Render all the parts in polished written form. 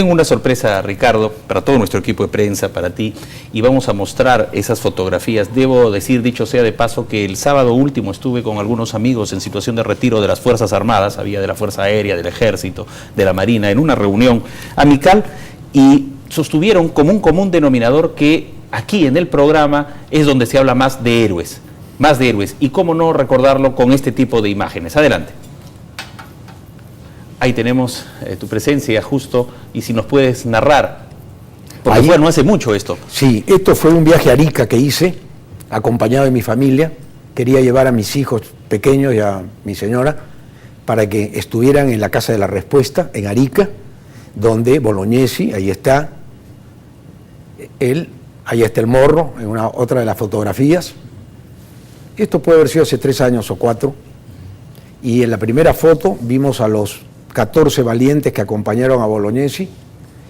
Tengo una sorpresa, Ricardo, para todo nuestro equipo de prensa, para ti, y vamos a mostrar esas fotografías. Debo decir, dicho sea de paso, que el sábado último estuve con algunos amigos en situación de retiro de las Fuerzas Armadas, había de la Fuerza Aérea, del Ejército, de la Marina, en una reunión amical, y sostuvieron como un común denominador que aquí en el programa es donde se habla más de héroes, y cómo no recordarlo con este tipo de imágenes. Adelante. Ahí tenemos tu presencia justo, y si nos puedes narrar, porque ahí, fue no hace mucho esto. Sí, esto fue un viaje a Arica que hice, acompañado de mi familia. Quería llevar a mis hijos pequeños y a mi señora para que estuvieran en la Casa de la Respuesta, en Arica, donde Bolognesi, ahí está él, ahí está el morro, en otra de las fotografías. Esto puede haber sido hace 3 años o 4, y en la primera foto vimos a los 14 valientes que acompañaron a Bolognesi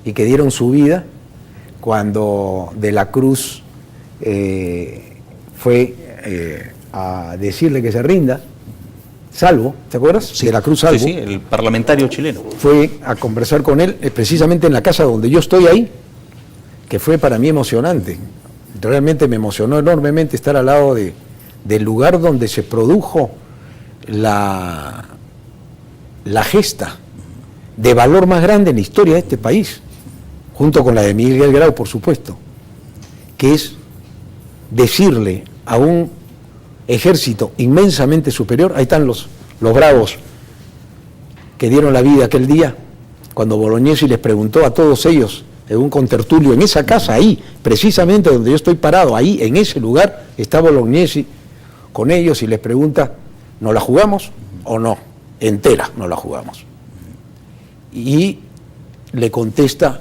y que dieron su vida cuando De la Cruz fue a decirle que se rinda. Salvo, ¿te acuerdas? Sí, De la Cruz Salvo. Sí, el parlamentario chileno. Fue a conversar con él precisamente en la casa donde yo estoy ahí, que fue para mí emocionante. Realmente me emocionó enormemente estar al lado del lugar donde se produjo la gesta de valor más grande en la historia de este país, junto con la de Miguel Grau, por supuesto, que es decirle a un ejército inmensamente superior, ahí están los bravos que dieron la vida aquel día, cuando Bolognesi les preguntó a todos ellos, en un contertulio, en esa casa, ahí, precisamente donde yo estoy parado, ahí, en ese lugar, está Bolognesi con ellos y les pregunta, ¿nos la jugamos o no? Entera no la jugamos. Y le contesta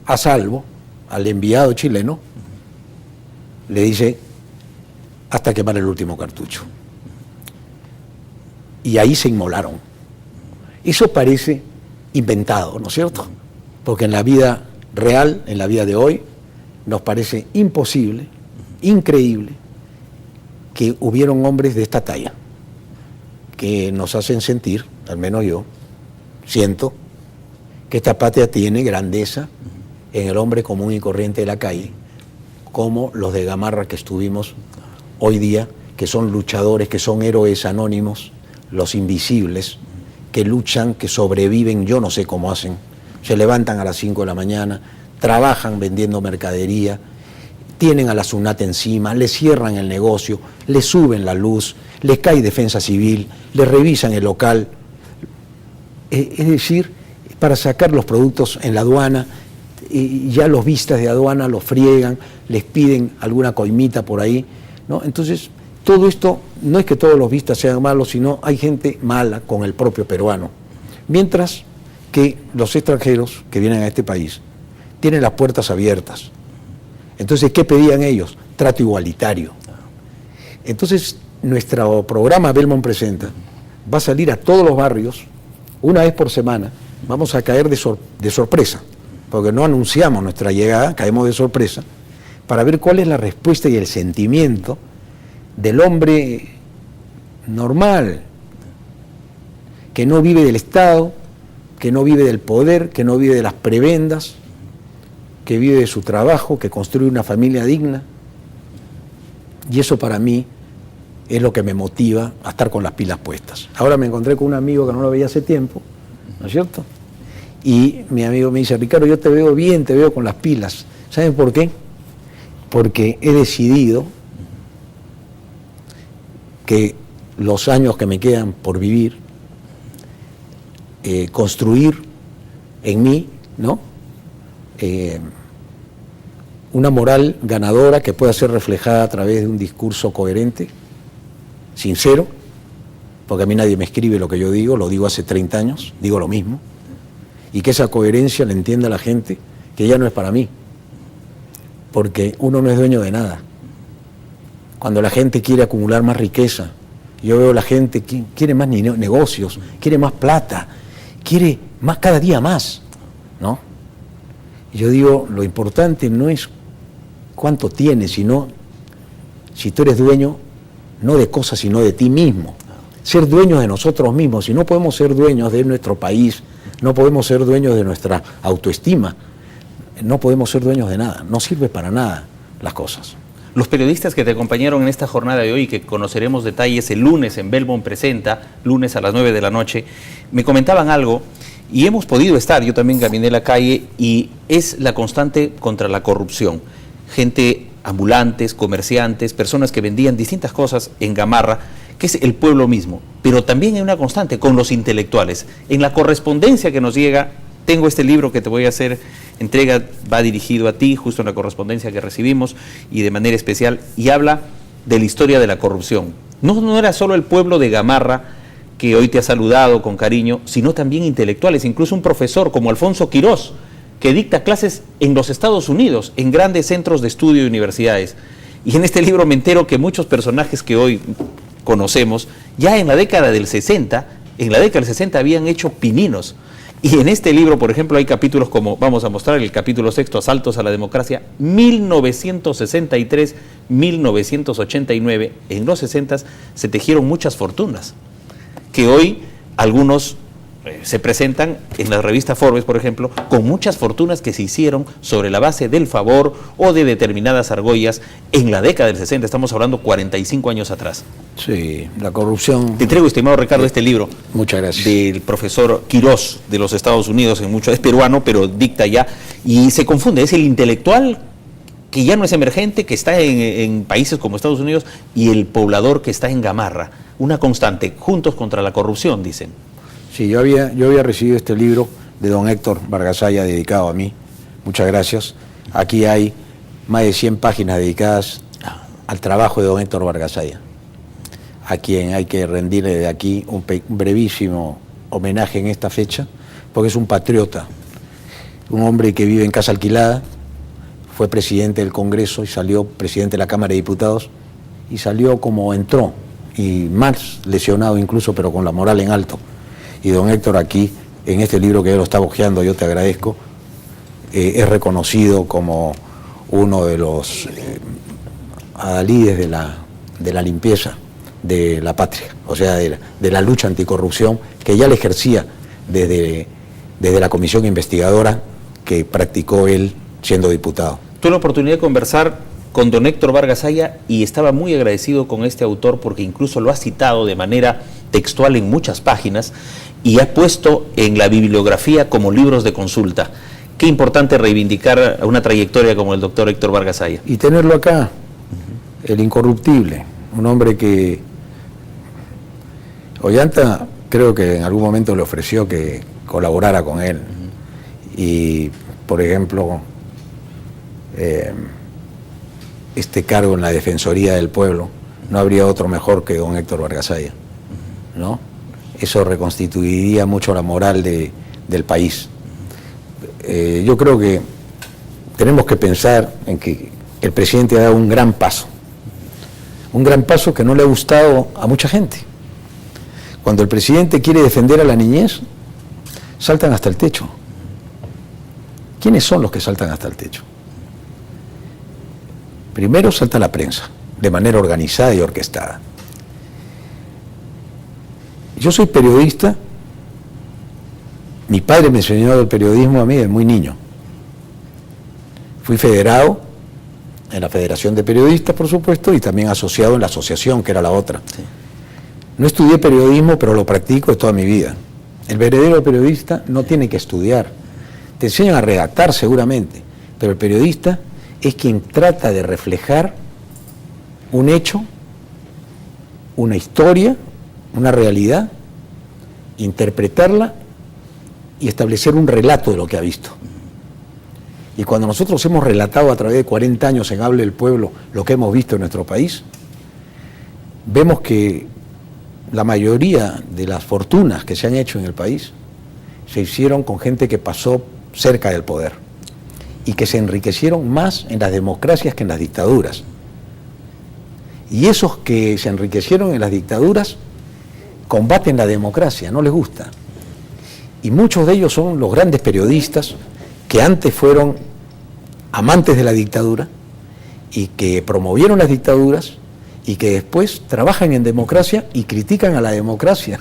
a Salvo, al enviado chileno, le dice, hasta quemar el último cartucho. Y ahí se inmolaron. Eso parece inventado, ¿no es cierto? Porque en la vida real, en la vida de hoy, nos parece imposible, increíble, que hubieron hombres de esta talla, que nos hacen sentir, al menos yo, siento, que esta patria tiene grandeza en el hombre común y corriente de la calle, como los de Gamarra que estuvimos hoy día, que son luchadores, que son héroes anónimos, los invisibles, que luchan, que sobreviven, yo no sé cómo hacen, se levantan a las 5 de la mañana, trabajan vendiendo mercadería, tienen a la SUNAT encima, les cierran el negocio, les suben la luz, les cae defensa civil, les revisan el local, es decir, para sacar los productos en la aduana, y ya los vistas de aduana los friegan, les piden alguna coimita por ahí, ¿no? Entonces, todo esto, no es que todos los vistas sean malos, sino hay gente mala con el propio peruano. Mientras que los extranjeros que vienen a este país tienen las puertas abiertas. Entonces, ¿qué pedían ellos? Trato igualitario. Entonces, nuestro programa Belmont Presenta va a salir a todos los barrios, una vez por semana. Vamos a caer de sorpresa, porque no anunciamos nuestra llegada, caemos de sorpresa, para ver cuál es la respuesta y el sentimiento del hombre normal, que no vive del Estado, que no vive del poder, que no vive de las prebendas, que vive de su trabajo, que construye una familia digna. Y eso para mí es lo que me motiva a estar con las pilas puestas. Ahora me encontré con un amigo que no lo veía hace tiempo, ¿no es cierto? Y mi amigo me dice, Ricardo, yo te veo bien, te veo con las pilas. ¿Saben por qué? Porque he decidido que los años que me quedan por vivir, construir en mí, ¿no? Una moral ganadora que pueda ser reflejada a través de un discurso coherente, sincero, porque a mí nadie me escribe lo que yo digo, lo digo hace 30 años, digo lo mismo, y que esa coherencia la entienda la gente, que ya no es para mí, porque uno no es dueño de nada. Cuando la gente quiere acumular más riqueza, yo veo la gente que quiere más negocios, quiere más plata, quiere más, cada día más, ¿no? Y yo digo, lo importante no es cuánto tienes, sino si tú eres dueño, no de cosas, sino de ti mismo. Ser dueños de nosotros mismos. Si no podemos ser dueños de nuestro país, no podemos ser dueños de nuestra autoestima, no podemos ser dueños de nada, no sirve para nada las cosas. Los periodistas que te acompañaron en esta jornada de hoy, que conoceremos detalles el lunes en Belmont Presenta, lunes a las 9 de la noche, me comentaban algo y hemos podido estar, yo también caminé la calle, y es la constante contra la corrupción. Gente, ambulantes, comerciantes, personas que vendían distintas cosas en Gamarra, que es el pueblo mismo, pero también hay una constante con los intelectuales. En la correspondencia que nos llega, tengo este libro que te voy a hacer entrega, va dirigido a ti, justo en la correspondencia que recibimos, y de manera especial, y habla de la historia de la corrupción. No era solo el pueblo de Gamarra, que hoy te ha saludado con cariño, sino también intelectuales, incluso un profesor como Alfonso Quirós, que dicta clases en los Estados Unidos, en grandes centros de estudio y universidades. Y en este libro me entero que muchos personajes que hoy conocemos, ya en la década del 60, habían hecho pininos. Y en este libro, por ejemplo, hay capítulos como, vamos a mostrar el capítulo 6, Asaltos a la Democracia, 1963-1989, en los 60 se tejieron muchas fortunas, que hoy algunos se presentan en la revista Forbes, por ejemplo, con muchas fortunas que se hicieron sobre la base del favor o de determinadas argollas en la década del 60, estamos hablando 45 años atrás. Sí, la corrupción... Te entrego, estimado Ricardo, este libro. Muchas gracias. Del profesor Quirós de los Estados Unidos, es peruano, pero dicta ya, y se confunde, es el intelectual que ya no es emergente, que está en países como Estados Unidos, y el poblador que está en Gamarra, una constante, juntos contra la corrupción, dicen. Sí, yo había recibido este libro de don Héctor Vargasaya dedicado a mí. Muchas gracias. Aquí hay más de 100 páginas dedicadas al trabajo de don Héctor Vargasaya, a quien hay que rendirle de aquí un brevísimo homenaje en esta fecha, porque es un patriota, un hombre que vive en casa alquilada, fue presidente del Congreso y salió presidente de la Cámara de Diputados, y salió como entró, y más lesionado incluso, pero con la moral en alto. Y don Héctor aquí, en este libro que él lo está hojeando, yo te agradezco, es reconocido como uno de los adalides de la limpieza de la patria, o sea, de la lucha anticorrupción, que ya la ejercía desde la comisión investigadora que practicó él siendo diputado. Tuve la oportunidad de conversar con don Héctor Vargasaya y estaba muy agradecido con este autor porque incluso lo ha citado de manera textual en muchas páginas y ha puesto en la bibliografía como libros de consulta. Qué importante reivindicar una trayectoria como el doctor Héctor Vargasaya. Y tenerlo acá, el incorruptible, un hombre que Ollanta creo que en algún momento le ofreció que colaborara con él. Y, por ejemplo, este cargo en la Defensoría del Pueblo, no habría otro mejor que don Héctor Vargasaya, ¿no? Eso reconstituiría mucho la moral del país. Yo creo que tenemos que pensar en que el presidente ha dado un gran paso que no le ha gustado a mucha gente. Cuando el presidente quiere defender a la niñez, saltan hasta el techo. ¿Quiénes son los que saltan hasta el techo? Primero salta la prensa, de manera organizada y orquestada. Yo soy periodista, mi padre me enseñó el periodismo a mí desde muy niño. Fui federado en la Federación de Periodistas, por supuesto, y también asociado en la asociación, que era la otra. Sí. No estudié periodismo, pero lo practico de toda mi vida. El verdadero periodista no tiene que estudiar. Te enseñan a redactar seguramente, pero el periodista es quien trata de reflejar un hecho, una historia, una realidad, interpretarla y establecer un relato de lo que ha visto. Y cuando nosotros hemos relatado a través de 40 años en Hable el Pueblo lo que hemos visto en nuestro país, vemos que la mayoría de las fortunas que se han hecho en el país se hicieron con gente que pasó cerca del poder y que se enriquecieron más en las democracias que en las dictaduras. Y esos que se enriquecieron en las dictaduras combaten la democracia, no les gusta. Y muchos de ellos son los grandes periodistas que antes fueron amantes de la dictadura y que promovieron las dictaduras y que después trabajan en democracia y critican a la democracia.